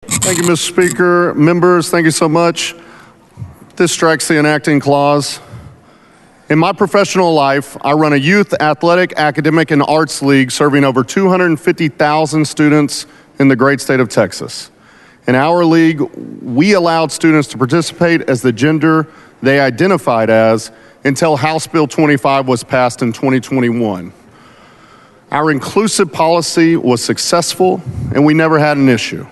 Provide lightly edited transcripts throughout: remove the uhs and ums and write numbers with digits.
Thank you, Mr. Speaker. Members, thank you so much. This strikes the enacting clause. In my professional life, I run a youth athletic, academic, and arts league serving over 250,000 students in the great state of Texas. In our league, we allowed students to participate as the gender they identified as until House Bill 25 was passed in 2021. Our inclusive policy was successful, and we never had an issue.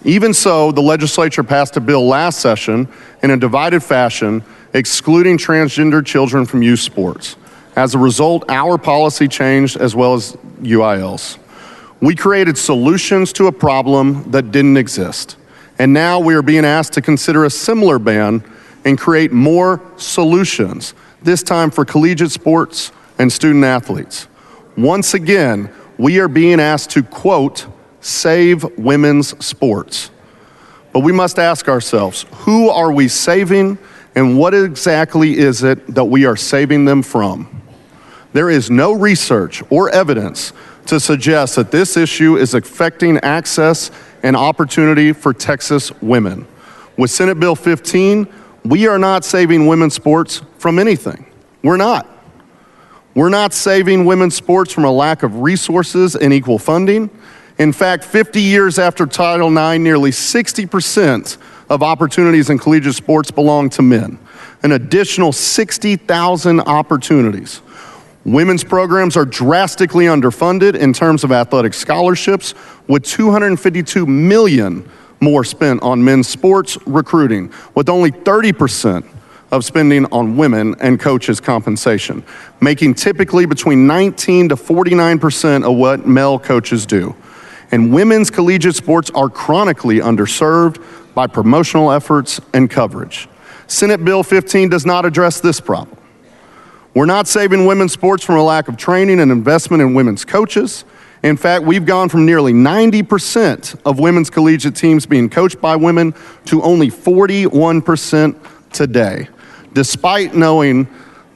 Even so, the legislature passed a bill last session in a divided fashion, excluding transgender children from youth sports. As a result, our policy changed as well as UIL's. We created solutions to a problem that didn't exist. And now we are being asked to consider a similar ban and create more solutions, this time for collegiate sports and student athletes. Once again, we are being asked to, quote, save women's sports. But we must ask ourselves, who are we saving and what exactly is it that we are saving them from? There is no research or evidence to suggest that this issue is affecting access and opportunity for Texas women. With Senate Bill 15, we are not saving women's sports from anything. We're not. We're not saving women's sports from a lack of resources and equal funding. In fact, 50 years after Title IX, nearly 60% of opportunities in collegiate sports belong to men, an additional 60,000 opportunities. Women's programs are drastically underfunded in terms of athletic scholarships, with $252 million more spent on men's sports recruiting, with only 30% of spending on women and coaches' compensation, making typically between 19 to 49% of what male coaches do. And women's collegiate sports are chronically underserved by promotional efforts and coverage. Senate Bill 15 does not address this problem. We're not saving women's sports from a lack of training and investment in women's coaches. In fact, we've gone from nearly 90% of women's collegiate teams being coached by women to only 41% today, despite knowing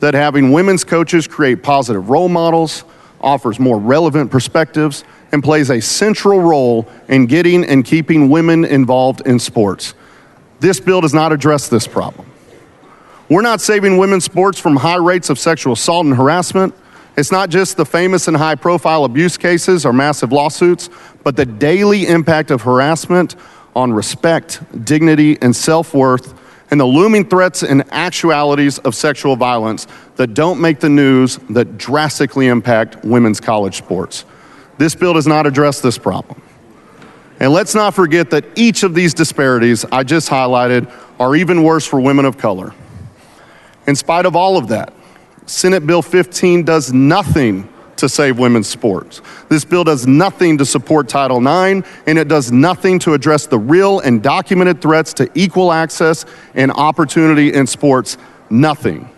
that having women's coaches create positive role models, offers more relevant perspectives, and plays a central role in getting and keeping women involved in sports. This bill does not address this problem. We're not saving women's sports from high rates of sexual assault and harassment. It's not just the famous and high-profile abuse cases or massive lawsuits, but the daily impact of harassment on respect, dignity, and self-worth, and the looming threats and actualities of sexual violence that don't make the news that drastically impact women's college sports. This bill does not address this problem. And let's not forget that each of these disparities I just highlighted are even worse for women of color. In spite of all of that, Senate Bill 15 does nothing to save women's sports. This bill does nothing to support Title IX, and it does nothing to address the real and documented threats to equal access and opportunity in sports. Nothing.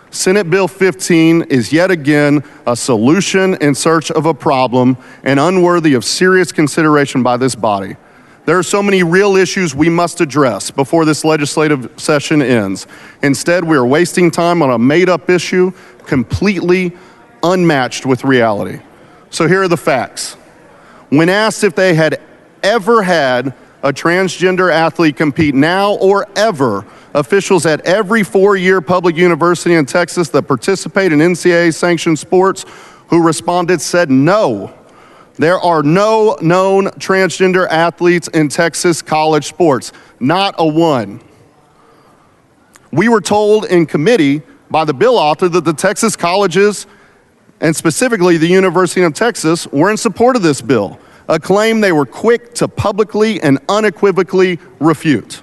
Senate Bill 15 is yet again a solution in search of a problem and unworthy of serious consideration by this body. There are so many real issues we must address before this legislative session ends. Instead, we are wasting time on a made-up issue completely unmatched with reality. So here are the facts. When asked if they had ever had a transgender athlete compete now or ever, officials at every four-year public university in Texas that participate in NCAA-sanctioned sports who responded said no. There are no known transgender athletes in Texas college sports, not a one. We were told in committee by the bill author that the Texas colleges, and specifically the University of Texas, were in support of this bill, a claim they were quick to publicly and unequivocally refute.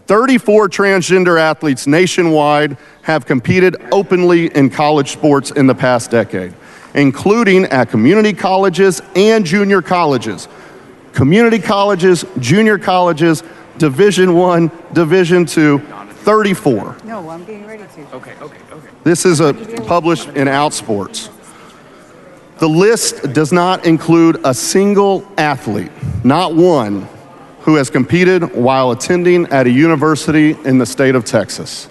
34 transgender athletes nationwide have competed openly in college sports in the past decade, including at community colleges and junior colleges. Community colleges, junior colleges, Division I, Division II, 34. No, I'm getting ready to. Okay. This is published in Outsports. The list does not include a single athlete, not one, who has competed while attending at a university in the state of Texas.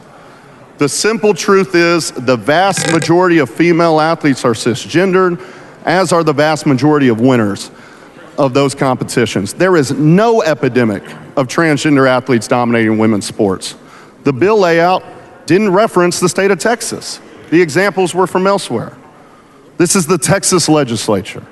The simple truth is the vast majority of female athletes are cisgendered, as are the vast majority of winners. of those competitions. There is no epidemic of transgender athletes dominating women's sports. The bill layout didn't reference the state of Texas. The examples were from elsewhere. This is the Texas legislature.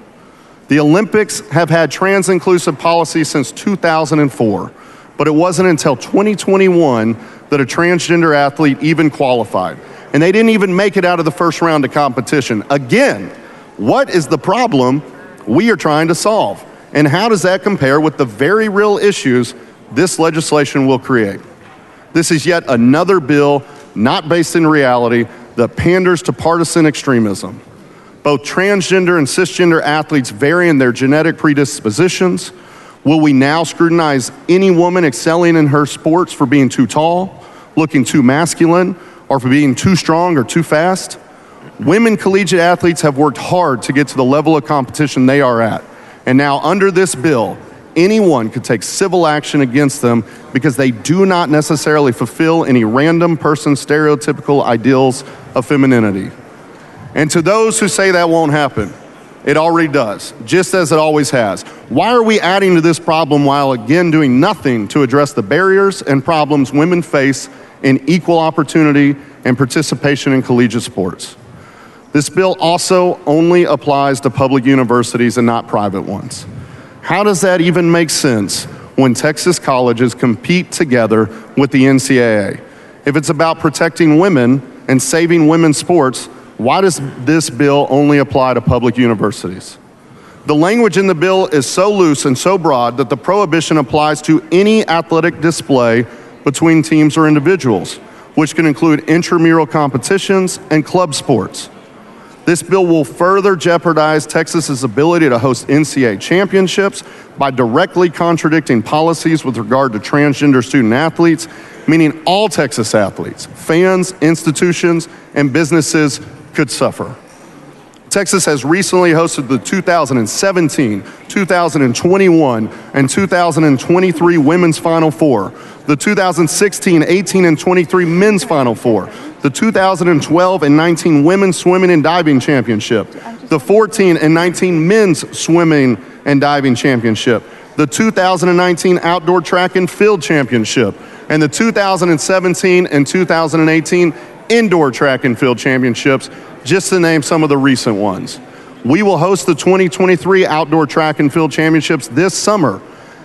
The Olympics have had trans-inclusive policy since 2004, but it wasn't until 2021 that a transgender athlete even qualified. And they didn't even make it out of the first round of competition. Again, what is the problem we are trying to solve? And how does that compare with the very real issues this legislation will create? This is yet another bill not based in reality that panders to partisan extremism. Both transgender and cisgender athletes vary in their genetic predispositions. Will we now scrutinize any woman excelling in her sports for being too tall, looking too masculine, or for being too strong or too fast? Women collegiate athletes have worked hard to get to the level of competition they are at. And now under this bill, anyone could take civil action against them because they do not necessarily fulfill any random person's stereotypical ideals of femininity. And to those who say that won't happen, it already does, just as it always has. Why are we adding to this problem while again doing nothing to address the barriers and problems women face in equal opportunity and participation in collegiate sports? This bill also only applies to public universities and not private ones. How does that even make sense when Texas colleges compete together with the NCAA? If it's about protecting women and saving women's sports, why does this bill only apply to public universities? The language in the bill is so loose and so broad that the prohibition applies to any athletic display between teams or individuals, which can include intramural competitions and club sports. This bill will further jeopardize Texas's ability to host NCAA championships by directly contradicting policies with regard to transgender student athletes, meaning all Texas athletes, fans, institutions, and businesses could suffer. Texas has recently hosted the 2017, 2021, and 2023 Women's Final Four, the 2016, 18, and 23 Men's Final Four, the 2012 and 19 Women's Swimming and Diving Championship, the 14 and 19 Men's Swimming and Diving Championship, the 2019 Outdoor Track and Field Championship, and the 2017 and 2018 Indoor Track and Field Championships, just to name some of the recent ones. We will host the 2023 Outdoor Track and Field Championships this summer.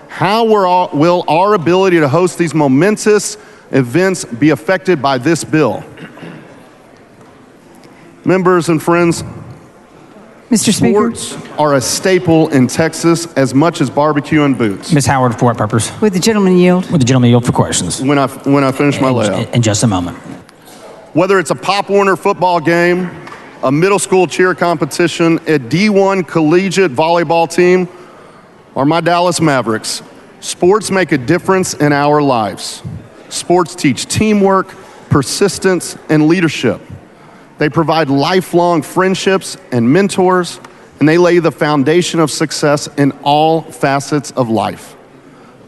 How will our ability to host these momentous events be affected by this bill? Members and friends, Mr. Speaker. Sports are a staple in Texas as much as barbecue and boots. Ms. Howard, for what purpose? Would the gentleman yield? Would the gentleman yield for questions? When I finish my layout. In just a moment. Whether it's a Pop Warner football game, a middle school cheer competition, a D1 collegiate volleyball team, or my Dallas Mavericks, sports make a difference in our lives. Sports teach teamwork, persistence, and leadership. They provide lifelong friendships and mentors, and they lay the foundation of success in all facets of life.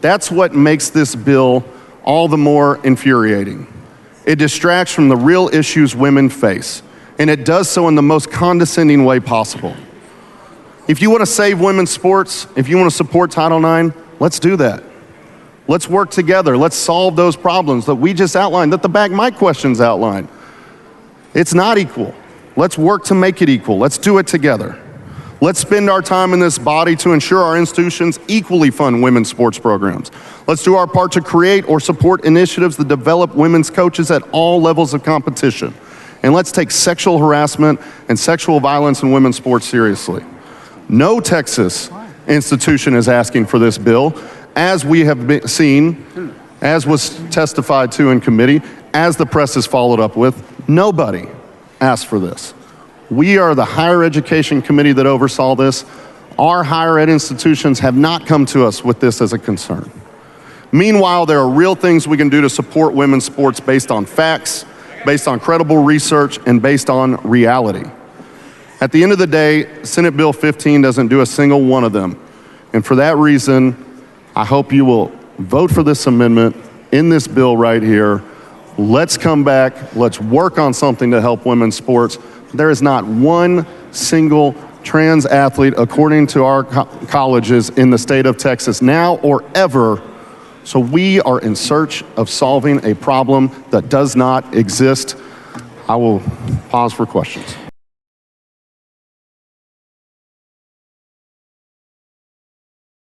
That's what makes this bill all the more infuriating. It distracts from the real issues women face, and it does so in the most condescending way possible. If you want to save women's sports, if you want to support Title IX, let's do that. Let's work together. Let's solve those problems that we just outlined, that the Back Mic questions outlined. It's not equal. Let's work to make it equal. Let's do it together. Let's spend our time in this body to ensure our institutions equally fund women's sports programs. Let's do our part to create or support initiatives that develop women's coaches at all levels of competition. And let's take sexual harassment and sexual violence in women's sports seriously. No Texas institution is asking for this bill, as we have seen, as was testified to in committee, as the press has followed up with. Nobody asked for this. We are the higher education committee that oversaw this. Our higher ed institutions have not come to us with this as a concern. Meanwhile, there are real things we can do to support women's sports based on facts, based on credible research, and based on reality. At the end of the day, Senate Bill 15 doesn't do a single one of them. And for that reason, I hope you will vote for this amendment in this bill right here. Let's come back. Let's work on something to help women's sports. There is not one single trans athlete according to our colleges in the state of Texas, now or ever. So we are in search of solving a problem that does not exist. I will pause for questions.